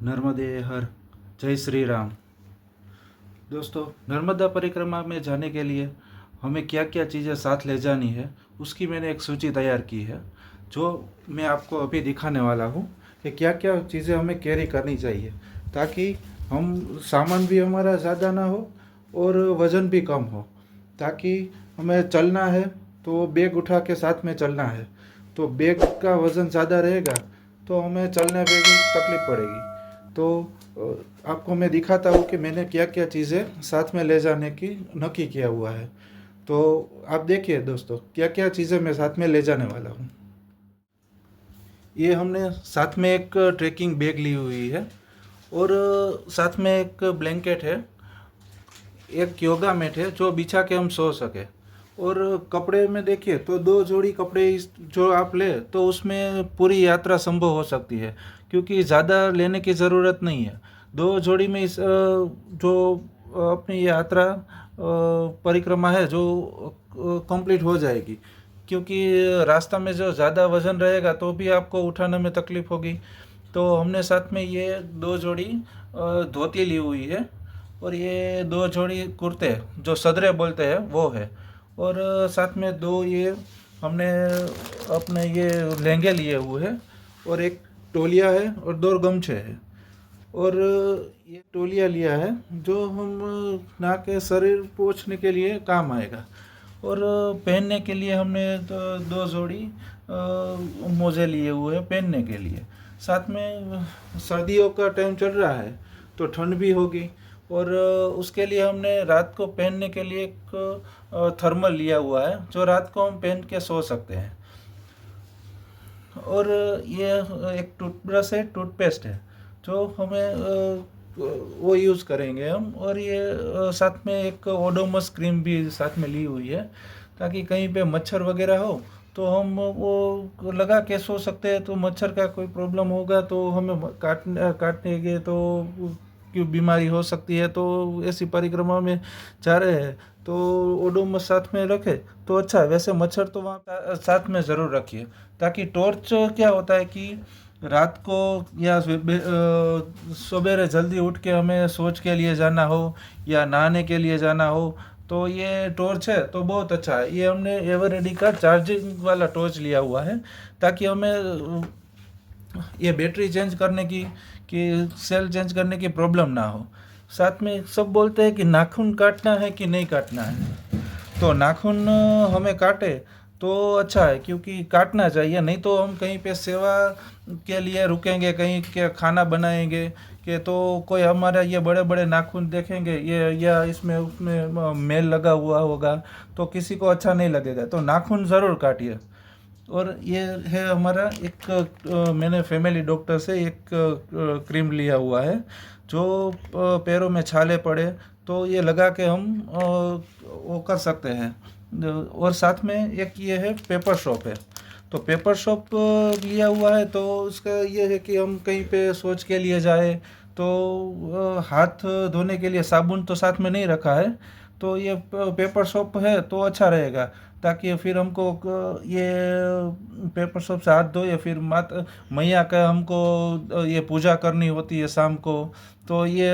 नर्मदे हर। जय श्री राम। दोस्तों, नर्मदा परिक्रमा में जाने के लिए हमें क्या क्या चीज़ें साथ ले जानी है, उसकी मैंने एक सूची तैयार की है, जो मैं आपको अभी दिखाने वाला हूँ कि क्या क्या चीज़ें हमें कैरी करनी चाहिए, ताकि हम सामान भी हमारा ज़्यादा ना हो और वज़न भी कम हो। ताकि हमें चलना है तो बैग उठा के साथ में चलना है, तो बैग का वज़न ज़्यादा रहेगा तो हमें चलने में भी तकलीफ़ पड़ेगी। तो आपको मैं दिखाता हूँ कि मैंने क्या क्या चीज़ें साथ में ले जाने की नक्की किया हुआ है। तो आप देखिए दोस्तों, क्या क्या चीज़ें मैं साथ में ले जाने वाला हूँ। ये हमने साथ में एक ट्रैकिंग बैग ली हुई है, और साथ में एक ब्लैंकेट है, एक योगा मैट है जो बिछा के हम सो सके। और कपड़े में देखिए तो 2 जोड़ी कपड़े जो आप ले तो उसमें पूरी यात्रा संभव हो सकती है, क्योंकि ज़्यादा लेने की ज़रूरत नहीं है। 2 जोड़ी में जो अपनी यात्रा परिक्रमा है जो कंप्लीट हो जाएगी। क्योंकि रास्ता में जो ज़्यादा वज़न रहेगा तो भी आपको उठाने में तकलीफ़ होगी। तो हमने साथ में ये 2 जोड़ी धोती ली हुई है, और ये 2 जोड़ी कुर्ते जो सदरे बोलते हैं वो है। और साथ में 2 ये हमने अपने ये लहंगे लिए हुए हैं, और एक तौलिया है और 2 गमछे हैं। और ये तौलिया लिया है जो हम ना के शरीर पोंछने के लिए काम आएगा। और पहनने के लिए हमने तो 2 जोड़ी मोजे लिए हुए हैं पहनने के लिए। साथ में सर्दियों का टाइम चल रहा है तो ठंड भी होगी, और उसके लिए हमने रात को पहनने के लिए एक थर्मल लिया हुआ है जो रात को हम पहन के सो सकते हैं। और ये एक टूथब्रश है, टूथपेस्ट है जो हमें वो यूज़ करेंगे हम। और ये साथ में एक ओडोमस क्रीम भी साथ में ली हुई है, ताकि कहीं पे मच्छर वगैरह हो तो हम वो लगा के सो सकते हैं। तो मच्छर का कोई प्रॉब्लम होगा तो हमें काटने तो क्यों बीमारी हो सकती है। तो ऐसी परिक्रमा में जा रहे हैं तो ओडोमस साथ में रखे तो अच्छा है। वैसे मच्छर तो वहाँ साथ में ज़रूर रखिए, ताकि टॉर्च क्या होता है कि रात को या सवेरे जल्दी उठ के हमें सोच के लिए जाना हो या नहाने के लिए जाना हो तो ये टॉर्च है तो बहुत अच्छा है। ये हमने एवरेडी का चार्जिंग वाला टॉर्च लिया हुआ है, ताकि हमें ये बैटरी चेंज करने की कि सेल चेंज करने की प्रॉब्लम ना हो। साथ में सब बोलते हैं कि नाखून काटना है कि नहीं काटना है, तो नाखून हमें काटे तो अच्छा है, क्योंकि काटना चाहिए। नहीं तो हम कहीं पे सेवा के लिए रुकेंगे, कहीं के खाना बनाएंगे कि तो कोई हमारा ये बड़े बड़े नाखून देखेंगे ये या इसमें उसमें मेल लगा हुआ होगा तो किसी को अच्छा नहीं लगेगा। तो नाखून ज़रूर काटिए। और ये है हमारा एक मैंने फैमिली डॉक्टर से एक क्रीम लिया हुआ है जो पैरों में छाले पड़े तो ये लगा के हम वो कर सकते हैं। और साथ में एक ये है पेपर सोप है, तो पेपर सोप लिया हुआ है तो उसका ये है कि हम कहीं पे सोच के लिए जाए तो हाथ धोने के लिए साबुन तो साथ में नहीं रखा है, तो ये पेपर सोप है तो अच्छा रहेगा। ताकि फिर हमको ये पेपर सोप से हाथ धो या फिर मैया का हमको ये पूजा करनी होती है शाम को, तो ये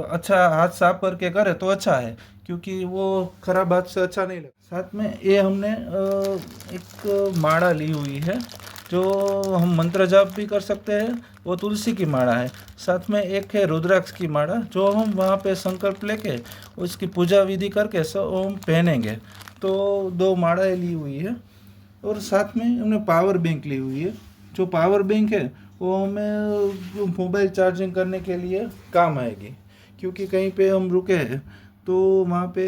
अच्छा हाथ साफ करके करे तो अच्छा है, क्योंकि वो खराब हाथ से अच्छा नहीं लगता। साथ में ये हमने एक माला ली हुई है जो हम मंत्र जाप भी कर सकते हैं, वो तुलसी की माला है। साथ में एक है रुद्राक्ष की माला जो हम वहाँ पे संकल्प लेके उसकी पूजा विधि करके सब हम पहनेंगे। तो 2 मालाएँ ली हुई है। और साथ में हमने पावर बैंक ली हुई है। जो पावर बैंक है वो हमें मोबाइल चार्जिंग करने के लिए काम आएगी, क्योंकि कहीं पे हम रुके हैं तो वहाँ पे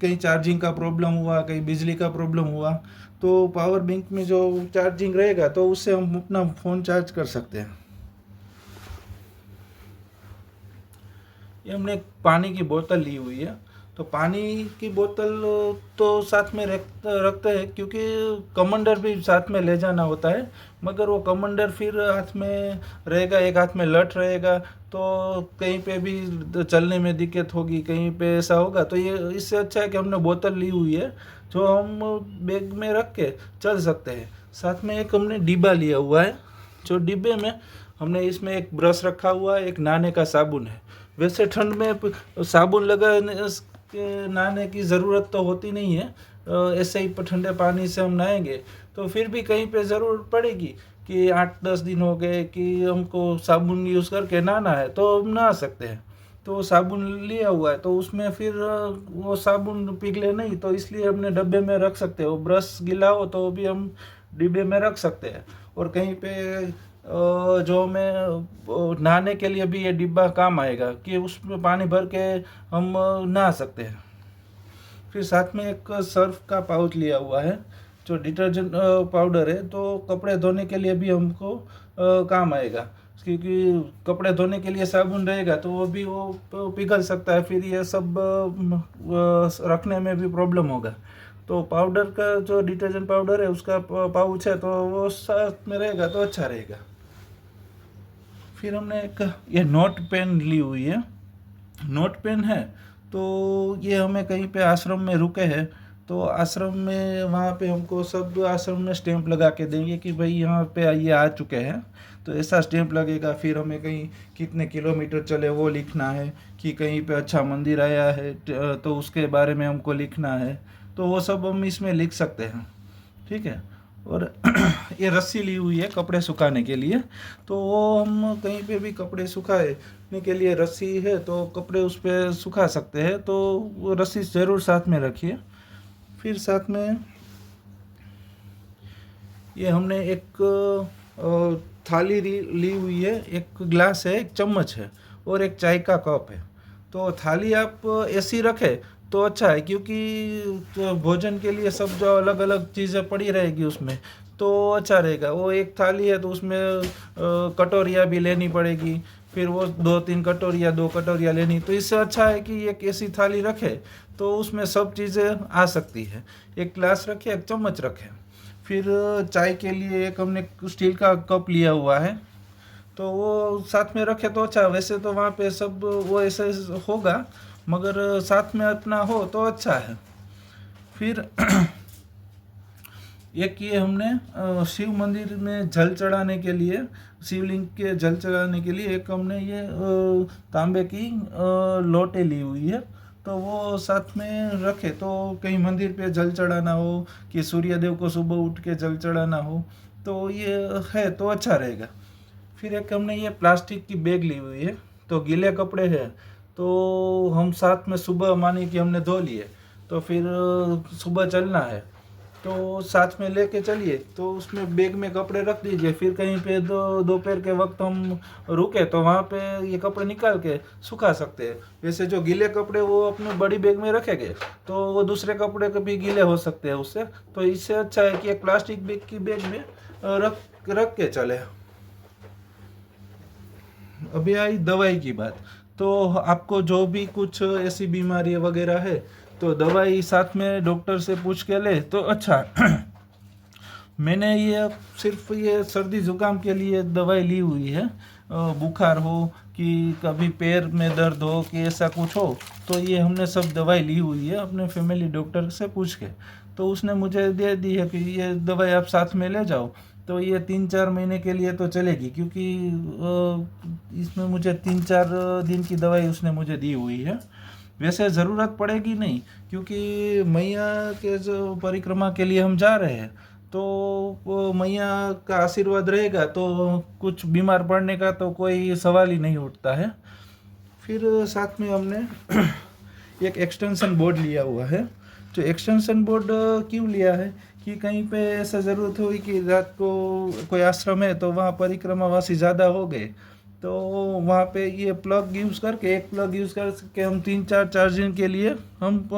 कहीं चार्जिंग का प्रॉब्लम हुआ, कहीं बिजली का प्रॉब्लम हुआ, तो पावर बैंक में जो चार्जिंग रहेगा तो उससे हम अपना फ़ोन चार्ज कर सकते हैं। ये हमने एक पानी की बोतल ली हुई है, तो पानी की बोतल तो साथ में रखते हैं, क्योंकि कमंडर भी साथ में ले जाना होता है। मगर वो कमंडर फिर हाथ में रहेगा, एक हाथ में लठ रहेगा तो कहीं पे भी चलने में दिक्कत होगी, कहीं पे ऐसा होगा। तो ये इससे अच्छा है कि हमने बोतल ली हुई है जो हम बैग में रख के चल सकते हैं। साथ में एक हमने डिब्बा लिया हुआ है जो डिब्बे में हमने इसमें एक ब्रश रखा हुआ है, एक नहाने का साबुन है। वैसे ठंड में साबुन लगाने के नहाने की ज़रूरत तो होती नहीं है, ऐसे ही ठंडे पानी से हम नहाएंगे। तो फिर भी कहीं पे ज़रूरत पड़ेगी कि 8-10 दिन हो गए कि हमको साबुन यूज़ करके नहाना है, तो हम नहा सकते हैं। तो साबुन लिया हुआ है तो उसमें फिर वो साबुन पिघले नहीं, तो इसलिए हमने डब्बे में रख सकते हैं। वो ब्रश गीला हो तो भी हम डिब्बे में रख सकते हैं। और कहीं पे जो हमें नहाने के लिए भी ये डिब्बा काम आएगा कि उसमें पानी भर के हम नहा सकते हैं। फिर साथ में एक सर्फ का पाउच लिया हुआ है, जो डिटर्जेंट पाउडर है, तो कपड़े धोने के लिए भी हमको काम आएगा। क्योंकि कपड़े धोने के लिए साबुन रहेगा तो वो भी वो पिघल सकता है, फिर ये सब रखने में भी प्रॉब्लम होगा। तो पाउडर का जो डिटर्जेंट पाउडर है उसका पाउच है, तो वो साथ में रहेगा तो अच्छा रहेगा। फिर हमने एक ये नोट पेन ली हुई है। नोट पेन है तो ये हमें कहीं पे आश्रम में रुके हैं तो आश्रम में वहाँ पे हमको सब आश्रम में स्टैंप लगा के देंगे कि भाई यहाँ पे ये आ चुके हैं, तो ऐसा स्टैंप लगेगा। फिर हमें कहीं कितने किलोमीटर चले वो लिखना है, कि कहीं पे अच्छा मंदिर आया है तो उसके बारे में हमको लिखना है, तो वो सब हम इसमें लिख सकते हैं। ठीक है। और ये रस्सी ली हुई है कपड़े सुखाने के लिए, तो वो हम कहीं पे भी कपड़े सुखाने के लिए रस्सी है तो कपड़े उस पर सुखा सकते हैं, तो वो रस्सी ज़रूर साथ में रखिए। फिर साथ में ये हमने एक थाली ली हुई है, एक ग्लास है, एक चम्मच है और एक चाय का कप है। तो थाली आप ऐसी रखें तो अच्छा है, क्योंकि जो भोजन के लिए सब जो अलग अलग चीज़ें पड़ी रहेगी उसमें, तो अच्छा रहेगा। वो एक थाली है तो उसमें कटोरियाँ भी लेनी पड़ेगी, फिर वो 2-3 कटोरियाँ 2 कटोरियाँ लेनी, तो इससे अच्छा है कि एक ऐसी थाली रखे तो उसमें सब चीज़ें आ सकती है। एक ग्लास रखे, एक चम्मच रखे। फिर चाय के लिए एक हमने स्टील का कप लिया हुआ है, तो वो साथ में रखे तो अच्छा। वैसे तो वहाँ पे सब वो ऐसे होगा, मगर साथ में अपना हो तो अच्छा है। फिर एक ये हमने शिव मंदिर में जल चढ़ाने के लिए, शिवलिंग के जल चढ़ाने के लिए एक हमने ये तांबे की लोटे ली हुई है, तो वो साथ में रखे तो कहीं मंदिर पे जल चढ़ाना हो कि सूर्यदेव को सुबह उठ के जल चढ़ाना हो तो ये है तो अच्छा रहेगा। फिर एक हमने ये प्लास्टिक की बैग ली हुई है, तो गीले कपड़े हैं तो हम साथ में सुबह माने कि हमने धो लिए तो फिर सुबह चलना है तो साथ में लेके चलिए, तो उसमें बैग में कपड़े रख दीजिए। फिर कहीं पे दोपहर के वक्त हम रुके तो वहाँ पे ये कपड़े निकाल के सुखा सकते हैं। वैसे जो गीले कपड़े वो अपने बड़ी बैग में रखेंगे तो वो दूसरे कपड़े कभी गीले हो सकते हैं उससे, तो इससे अच्छा है कि एक प्लास्टिक बैग की बैग में रख के चले। अभी आई दवाई की बात, तो आपको जो भी कुछ ऐसी बीमारी वगैरह है तो दवाई साथ में डॉक्टर से पूछ के ले तो अच्छा। मैंने ये सिर्फ ये सर्दी ज़ुकाम के लिए दवाई ली हुई है। बुखार हो कि कभी पैर में दर्द हो कि ऐसा कुछ हो तो ये हमने सब दवाई ली हुई है अपने फैमिली डॉक्टर से पूछ के, तो उसने मुझे दे दी है कि ये दवाई आप साथ में ले जाओ। तो ये 3-4 महीने के लिए तो चलेगी, क्योंकि इसमें मुझे 3-4 दिन की दवाई उसने मुझे दी हुई है। वैसे ज़रूरत पड़ेगी नहीं, क्योंकि मैया के जो परिक्रमा के लिए हम जा रहे हैं तो वो मैया का आशीर्वाद रहेगा तो कुछ बीमार पड़ने का तो कोई सवाल ही नहीं उठता है। फिर साथ में हमने एक एक्सटेंशन बोर्ड लिया हुआ है। जो एक्सटेंशन बोर्ड क्यों लिया है कि कहीं पे ऐसा ज़रूरत हुई कि रात को कोई आश्रम है तो वहाँ परिक्रमावासी ज़्यादा हो गए, तो वहाँ पे ये प्लग यूज़ करके, एक प्लग यूज़ करके हम 3-4 चार्जिंग के लिए हम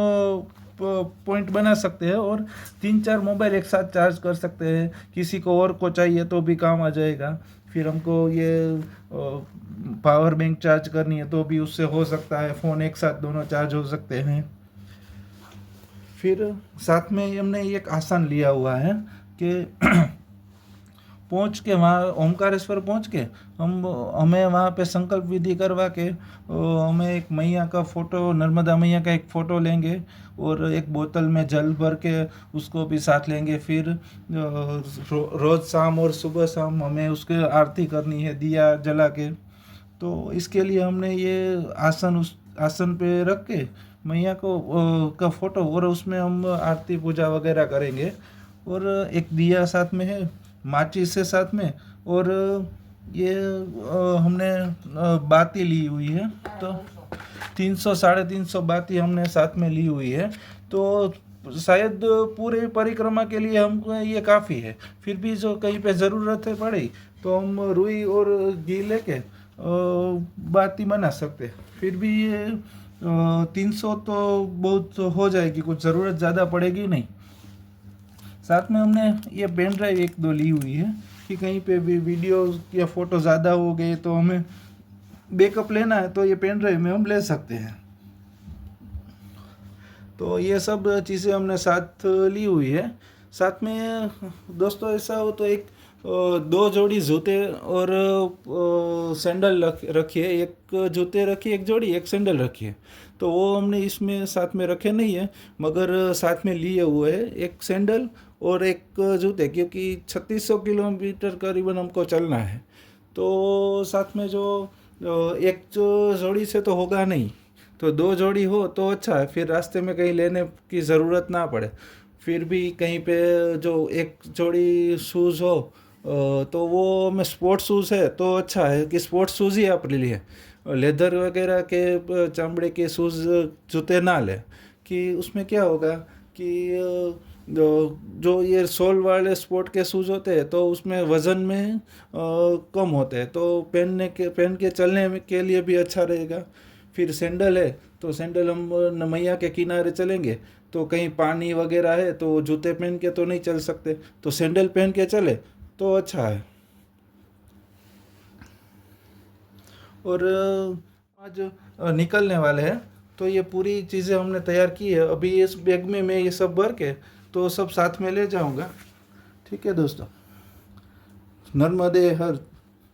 पॉइंट बना सकते हैं और 3-4 मोबाइल एक साथ चार्ज कर सकते हैं। किसी को और को चाहिए तो भी काम आ जाएगा। फिर हमको ये पावर बैंक चार्ज करनी है तो भी उससे हो सकता है, फ़ोन एक साथ दोनों चार्ज हो सकते हैं। फिर साथ में हमने एक आसन लिया हुआ है कि पहुंच के वहाँ ओमकारेश्वर पहुंच के हमें वहाँ पे संकल्प विधि करवा के हमें एक मैया का फ़ोटो, नर्मदा मैया का एक फ़ोटो लेंगे और एक बोतल में जल भर के उसको भी साथ लेंगे। फिर रोज़ शाम और सुबह शाम हमें उसके आरती करनी है दिया जला के। तो इसके लिए हमने ये आसन उस आसन पे रख के मैया को का फोटो और उसमें हम आरती पूजा वगैरह करेंगे। और एक दिया साथ में है, माचिस से साथ में, और ये हमने बाती ली हुई है। तो 300 350 बाती हमने साथ में ली हुई है। तो शायद पूरे परिक्रमा के लिए हमको ये काफ़ी है। फिर भी जो कहीं पे ज़रूरत है पड़ी तो हम रुई और घी लेके बाती बना सकते हैं। फिर भी ये 300 तो बहुत हो जाएगी, कुछ ज़रूरत ज़्यादा पड़ेगी नहीं। साथ में हमने ये पेन ड्राइव एक दो ली हुई है कि कहीं पे भी वीडियो या फ़ोटो ज़्यादा हो गए तो हमें बैकअप लेना है तो ये पेन ड्राइव में हम ले सकते हैं। तो ये सब चीज़ें हमने साथ ली हुई है। साथ में दोस्तों ऐसा हो तो एक 2 जोड़ी जूते और सैंडल रखिए, एक जूते रखिए, एक जोड़ी, एक सैंडल रखिए। तो वो हमने इसमें साथ में रखे नहीं है, मगर साथ में लिए हुए है एक सैंडल और एक जूते, क्योंकि 3600 किलोमीटर करीबन हमको चलना है। तो साथ में जो एक जो जोड़ी से तो होगा नहीं, तो 2 जोड़ी हो तो अच्छा है, फिर रास्ते में कहीं लेने की ज़रूरत ना पड़े। फिर भी कहीं पे जो एक जोड़ी शूज़ हो तो वो में स्पोर्ट्स शूज़ है तो अच्छा है कि स्पोर्ट्स शूज़ ही आप ले लिए, लेदर वगैरह के चमड़े के शूज़ जूते ना ले। कि उसमें क्या होगा कि जो ये सोल वाले स्पोर्ट के शूज़ होते हैं तो उसमें वज़न में कम होते हैं, तो पहन के चलने के लिए भी अच्छा रहेगा। फिर सैंडल है तो सैंडल हम मैया के किनारे चलेंगे तो कहीं पानी वगैरह है तो जूते पहन के तो नहीं चल सकते, तो सैंडल पहन के चले तो अच्छा है। और आज निकलने वाले हैं तो ये पूरी चीज़ें हमने तैयार की है। अभी इस बैग में मैं ये सब भर के तो सब साथ में ले जाऊंगा। ठीक है दोस्तों, नर्मदे हर,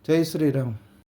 जय श्री राम।